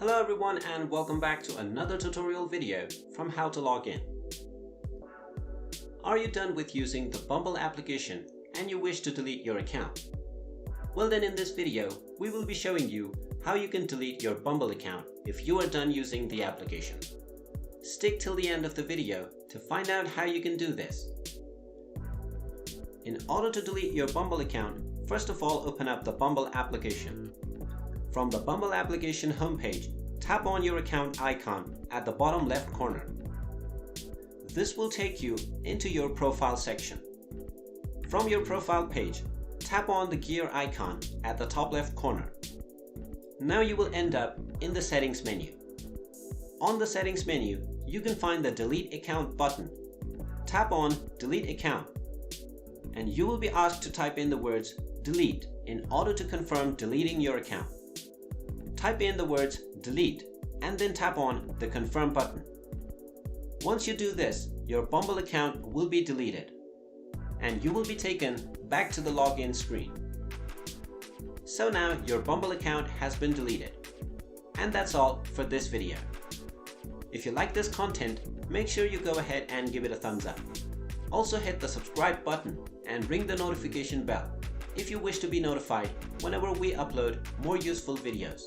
Hello everyone and welcome back to another tutorial video from How to Log In. Are you done with using the Bumble application and you wish to delete your account? Well then, in this video, we will be showing you how you can delete your Bumble account if you are done using the application. Stick till the end of the video to find out how you can do this. In order to delete your Bumble account, first of all open up the Bumble application. From the Bumble application homepage, tap on your account icon at the bottom left corner. This will take you into your profile section. From your profile page, tap on the gear icon at the top left corner. Now you will end up in the settings menu. On the settings menu, you can find the delete account button. Tap on delete account and you will be asked to type in the words delete in order to confirm deleting your account. Type in the words delete and then tap on the confirm button. Once you do this, your Bumble account will be deleted and you will be taken back to the login screen. So now your Bumble account has been deleted. And that's all for this video. If you like this content, make sure you go ahead and give it a thumbs up. Also hit the subscribe button and ring the notification bell if you wish to be notified whenever we upload more useful videos.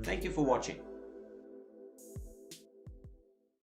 Thank you for watching.